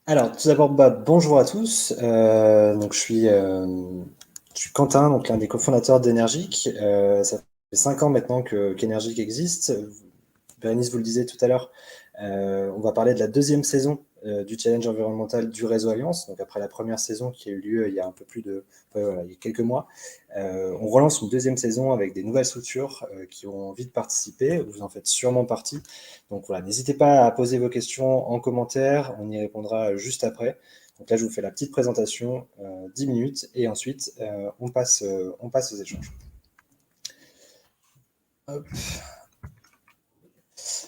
Alors, tout d'abord, bonjour à tous. Donc, je suis Quentin, donc l'un des cofondateurs d'Energic. Ça fait 5 ans maintenant qu'Energic existe. Bérénice vous le disait tout à l'heure, on va parler de la deuxième saison du challenge environnemental du réseau Alliance. Donc, après la première saison qui a eu lieu il y a un peu plus de, voilà, il y a quelques mois, on relance une deuxième saison avec des nouvelles structures qui ont envie de participer. Vous en faites sûrement partie. Donc voilà, n'hésitez pas à poser vos questions en commentaire, on y répondra juste après. Donc là, je vous fais la petite présentation, 10 minutes, et ensuite, on passe aux échanges. Hop.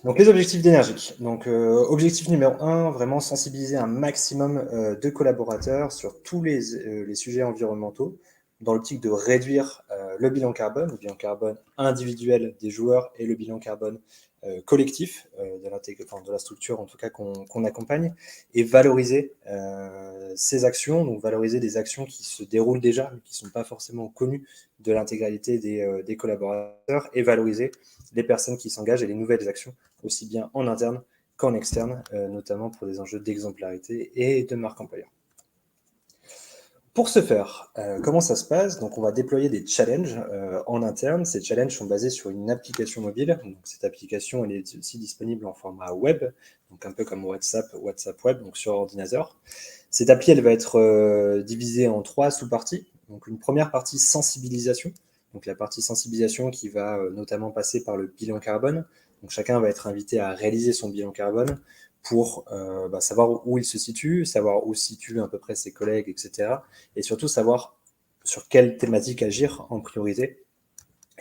Donc les objectifs d'énergie. Donc objectif numéro 1, vraiment sensibiliser un maximum de collaborateurs sur tous les sujets environnementaux dans l'optique de réduire le bilan carbone individuel des joueurs et le bilan carbone collectif de la structure en tout cas qu'on accompagne, et valoriser ces actions, donc valoriser des actions qui se déroulent déjà, mais qui ne sont pas forcément connues de l'intégralité des collaborateurs, et valoriser les personnes qui s'engagent et les nouvelles actions, aussi bien en interne qu'en externe, notamment pour des enjeux d'exemplarité et de marque employeur. Pour ce faire, comment ça se passe? Donc, on va déployer des challenges en interne. Ces challenges sont basés sur une application mobile. Donc, cette application, elle est aussi disponible en format web, donc un peu comme WhatsApp Web, donc sur ordinateur. Cette appli, elle va être divisée en 3 sous-parties. Donc, une première partie sensibilisation. Donc, la partie sensibilisation qui va notamment passer par le bilan carbone. Donc, chacun va être invité à réaliser son bilan carbone pour savoir où il se situe, savoir où se situent à peu près ses collègues, etc. Et surtout savoir sur quelle thématique agir en priorité.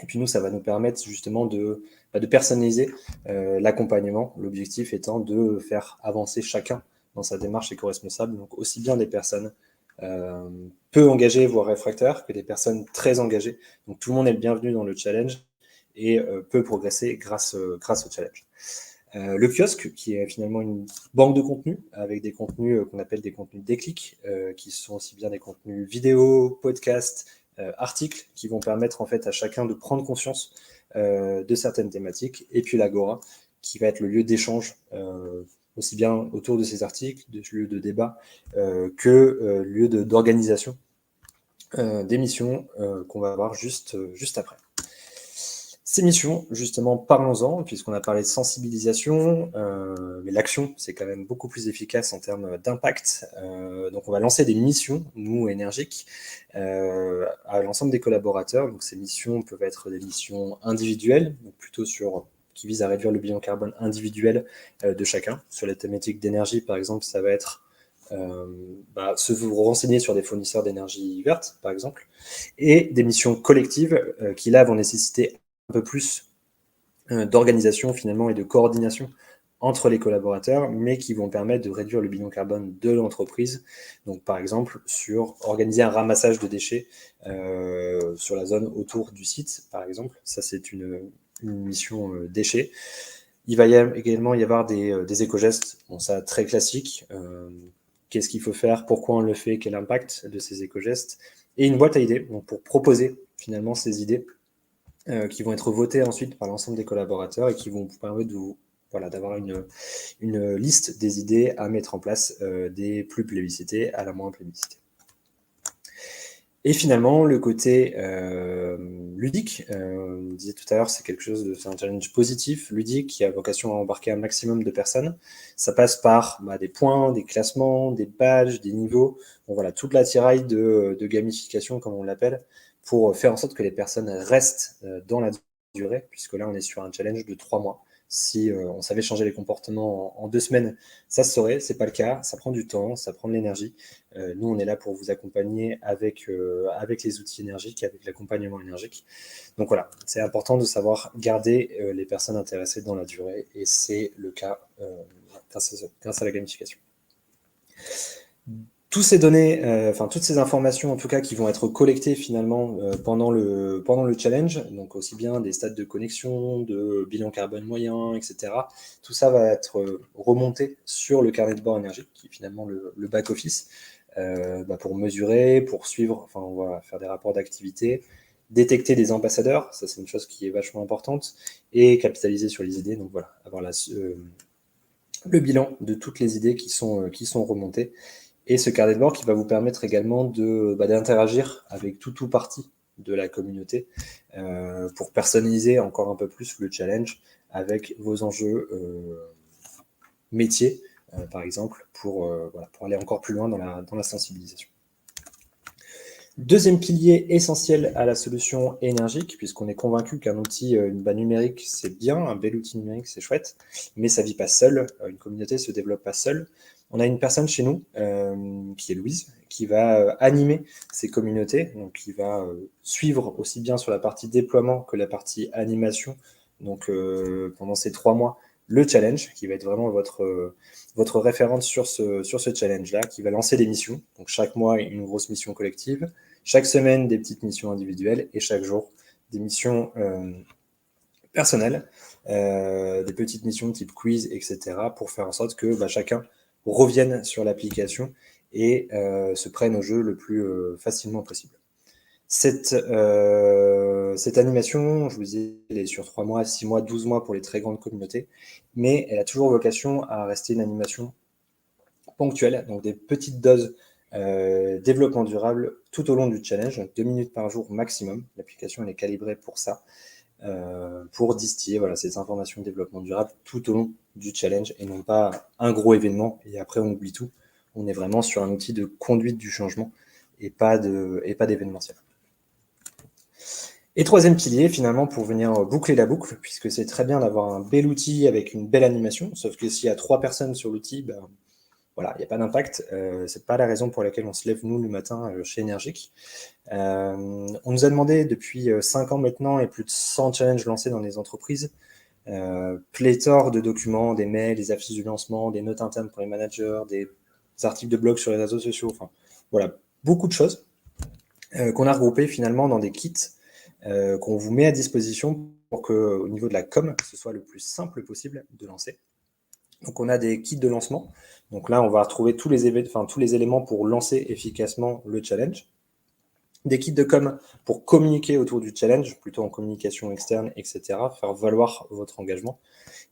Et puis nous, ça va nous permettre justement de personnaliser l'accompagnement, l'objectif étant de faire avancer chacun dans sa démarche éco-responsable, donc aussi bien des personnes peu engagées, voire réfractaires, que des personnes très engagées. Donc tout le monde est le bienvenu dans le challenge et peut progresser grâce au challenge. Le kiosque, qui est finalement une banque de contenu, avec des contenus qu'on appelle des contenus déclics, qui sont aussi bien des contenus vidéo, podcasts, articles, qui vont permettre en fait à chacun de prendre conscience de certaines thématiques. Et puis l'Agora, qui va être le lieu d'échange, aussi bien autour de ces articles, de lieu de débat, que lieu d'organisation d'émissions qu'on va voir juste après. Ces missions, justement, parlons-en, puisqu'on a parlé de sensibilisation, mais l'action, c'est quand même beaucoup plus efficace en termes d'impact. Donc, on va lancer des missions, nous, énergiques, à l'ensemble des collaborateurs. Donc, ces missions peuvent être des missions individuelles, donc plutôt qui visent à réduire le bilan carbone individuel de chacun. Sur les thématiques d'énergie, par exemple, ça va être se vous renseigner sur des fournisseurs d'énergie verte, par exemple, et des missions collectives qui, là, vont nécessiter un peu plus d'organisation finalement et de coordination entre les collaborateurs, mais qui vont permettre de réduire le bilan carbone de l'entreprise. Donc, par exemple, sur organiser un ramassage de déchets sur la zone autour du site, par exemple. Ça, c'est une mission déchets. Il va également y avoir des éco-gestes, bon, ça très classique. Qu'est-ce qu'il faut faire, pourquoi on le fait, quel impact de ces éco-gestes, et une boîte à idées donc pour proposer finalement ces idées qui vont être votées ensuite par l'ensemble des collaborateurs et qui vont vous permettre d'avoir une liste des idées à mettre en place, des plus plébiscitées à la moins plébiscitée. Et finalement, le côté ludique, on disait tout à l'heure, c'est un challenge positif, ludique, qui a vocation à embarquer un maximum de personnes. Ça passe par des points, des classements, des badges, des niveaux, bon, voilà, toute l'attirail de gamification, comme on l'appelle, pour faire en sorte que les personnes restent dans la durée, puisque là, on est sur un challenge de 3 mois. Si on savait changer les comportements en 2 semaines, ça se saurait, c'est pas le cas, ça prend du temps, ça prend de l'énergie. Nous, on est là pour vous accompagner avec les outils énergiques, avec l'accompagnement énergique. Donc voilà, c'est important de savoir garder les personnes intéressées dans la durée, et c'est le cas grâce à la gamification. Toutes ces informations en tout cas qui vont être collectées finalement pendant le challenge, donc aussi bien des stades de connexion, de bilan carbone moyen, etc. Tout ça va être remonté sur le carnet de bord énergique, qui est finalement le back-office, pour mesurer, pour suivre, enfin on va faire des rapports d'activité, détecter des ambassadeurs, ça c'est une chose qui est vachement importante, et capitaliser sur les idées, donc voilà, avoir le bilan de toutes les idées qui sont remontées. Et ce carnet de bord qui va vous permettre également d'interagir avec tout ou partie de la communauté pour personnaliser encore un peu plus le challenge avec vos enjeux métiers, par exemple, pour aller encore plus loin dans la sensibilisation. Deuxième pilier essentiel à la solution énergique, puisqu'on est convaincu qu'un outil numérique, c'est bien, un bel outil numérique, c'est chouette, mais ça ne vit pas seul, une communauté ne se développe pas seule. On a une personne chez nous, qui est Louise, qui va animer ces communautés, donc qui va suivre aussi bien sur la partie déploiement que la partie animation, donc pendant ces 3 mois, le challenge, qui va être vraiment votre référente sur ce challenge-là, qui va lancer des missions, donc chaque mois une grosse mission collective, chaque semaine, des petites missions individuelles et chaque jour, des missions personnelles, des petites missions type quiz, etc. pour faire en sorte que chacun revienne sur l'application et se prenne au jeu le plus facilement possible. Cette animation, je vous disais, elle est sur 3 mois, 6 mois, 12 mois pour les très grandes communautés, mais elle a toujours vocation à rester une animation ponctuelle, donc des petites doses développement durable tout au long du challenge, donc 2 minutes par jour maximum. L'application elle est calibrée pour ça, pour distiller ces informations de développement durable tout au long du challenge et non pas un gros événement et après on oublie tout. On est vraiment sur un outil de conduite du changement et pas d'événementiel. Et troisième pilier, finalement, pour venir boucler la boucle, puisque c'est très bien d'avoir un bel outil avec une belle animation, sauf que s'il y a 3 personnes sur l'outil, voilà, il n'y a pas d'impact. C'est pas la raison pour laquelle on se lève, nous, le matin, chez Energique. On nous a demandé depuis 5 ans maintenant et plus de 100 challenges lancés dans les entreprises, pléthore de documents, des mails, des affiches du lancement, des notes internes pour les managers, des articles de blog sur les réseaux sociaux, enfin, voilà, beaucoup de choses qu'on a regroupées finalement dans des kits qu'on vous met à disposition pour qu'au niveau de la com, ce soit le plus simple possible de lancer. Donc on a des kits de lancement. Donc là, on va retrouver tous les éléments pour lancer efficacement le challenge. Des kits de com pour communiquer autour du challenge, plutôt en communication externe, etc., faire valoir votre engagement.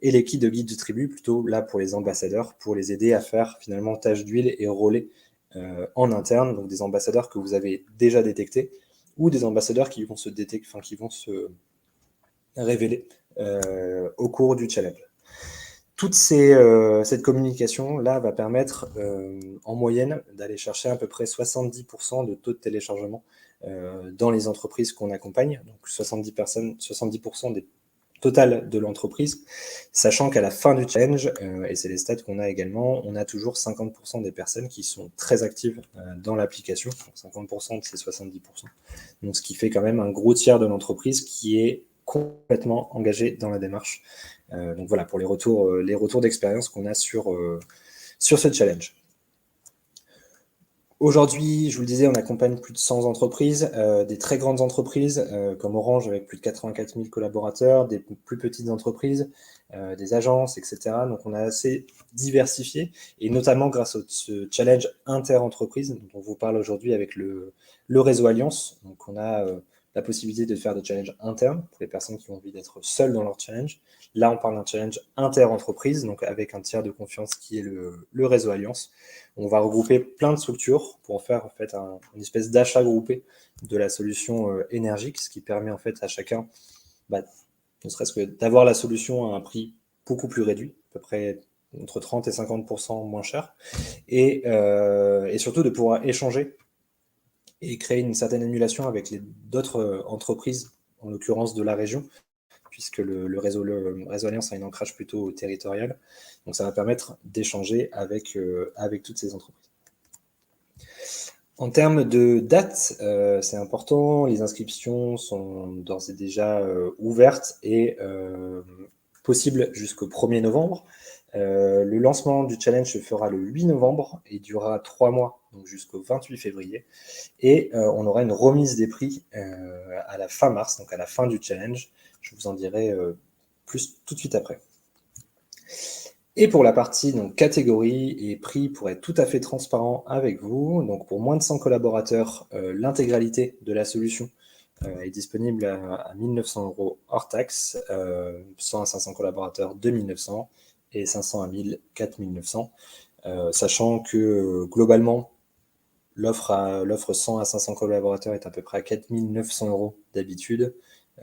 Et les kits de guide de tribu, plutôt là pour les ambassadeurs, pour les aider à faire finalement tâche d'huile et relais en interne, donc des ambassadeurs que vous avez déjà détectés, ou des ambassadeurs qui vont qui vont se révéler au cours du challenge. Toute cette communication-là va permettre en moyenne d'aller chercher à peu près 70% de taux de téléchargement dans les entreprises qu'on accompagne, donc 70% des total de l'entreprise, sachant qu'à la fin du challenge, et c'est les stats qu'on a également, on a toujours 50% des personnes qui sont très actives dans l'application, 50% de ces 70%. Donc ce qui fait quand même un gros tiers de l'entreprise qui est complètement engagé dans la démarche. Donc voilà, pour les retours d'expérience qu'on a sur ce challenge. Aujourd'hui, je vous le disais, on accompagne plus de 100 entreprises, des très grandes entreprises comme Orange avec plus de 84 000 collaborateurs, des plus petites entreprises, des agences, etc. Donc on a assez diversifié et notamment grâce à ce challenge inter-entreprise dont on vous parle aujourd'hui avec le réseau Alliance. Donc on a la possibilité de faire des challenges internes pour les personnes qui ont envie d'être seules dans leur challenge. Là, on parle d'un challenge inter-entreprise, donc avec un tiers de confiance qui est le réseau Alliance. On va regrouper plein de structures pour en faire en fait une espèce d'achat groupé de la solution énergique, ce qui permet en fait à chacun, ne serait-ce que d'avoir la solution à un prix beaucoup plus réduit, à peu près entre 30 et 50% moins cher, et surtout de pouvoir échanger et créer une certaine émulation avec d'autres entreprises, en l'occurrence de la région, puisque le réseau Alliance a un ancrage plutôt territorial. Donc ça va permettre d'échanger avec toutes ces entreprises. En termes de date, c'est important, les inscriptions sont d'ores et déjà ouvertes et possibles jusqu'au 1er novembre. Le lancement du challenge se fera le 8 novembre et durera 3 mois, donc jusqu'au 28 février. Et on aura une remise des prix à la fin mars, donc à la fin du challenge. Je vous en dirai plus tout de suite après. Et pour la partie donc, catégorie et prix, pour être tout à fait transparent avec vous, donc pour moins de 100 collaborateurs, l'intégralité de la solution est disponible à 1 900 € hors taxe, 100 à 500 collaborateurs, 2 900, et 500 à 1000, 4900. Sachant que globalement, l'offre 100 à 500 collaborateurs est à peu près à 4900 € d'habitude,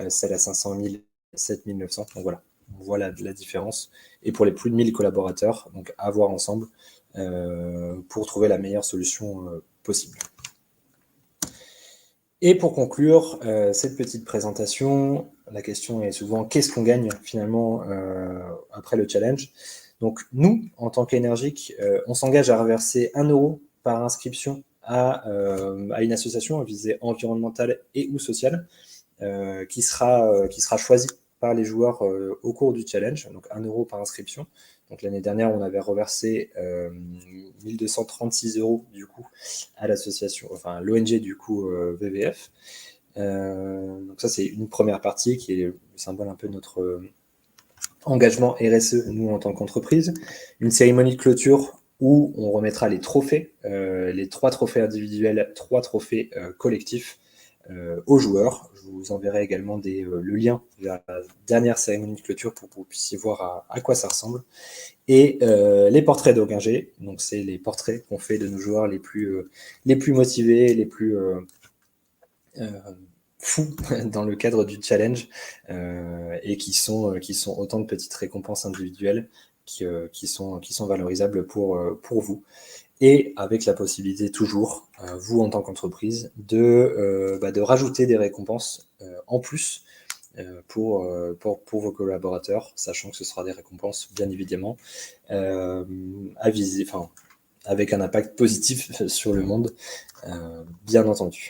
celle à 500 000, 7900. Donc voilà, on voit la différence. Et pour les plus de 1000 collaborateurs, donc à voir ensemble pour trouver la meilleure solution possible. Et pour conclure cette petite présentation, la question est souvent qu'est-ce qu'on gagne finalement après le challenge. Donc nous, en tant qu'Énergic, on s'engage à reverser 1 € par inscription à une association à visée environnementale et ou sociale qui sera choisie par les joueurs au cours du challenge, donc 1 € par inscription. Donc l'année dernière, on avait reversé 1236 € du coup à l'association, enfin l'ONG du coup WWF. Donc ça, c'est une première partie qui est le symbole un peu de notre engagement RSE, nous en tant qu'entreprise. Une cérémonie de clôture où on remettra les trophées, les 3 trophées individuels, 3 trophées collectifs aux joueurs. Je vous enverrai également le lien vers la dernière cérémonie de clôture pour que vous puissiez voir à quoi ça ressemble. Et les portraits d'Ogingé, donc c'est les portraits qu'on fait de nos joueurs les plus motivés, les plus fous dans le cadre du challenge et qui sont autant de petites récompenses individuelles qui sont valorisables pour vous. Et avec la possibilité toujours, vous en tant qu'entreprise, de rajouter des récompenses en plus pour vos collaborateurs, sachant que ce sera des récompenses bien évidemment à viser, avec un impact positif sur le monde, bien entendu.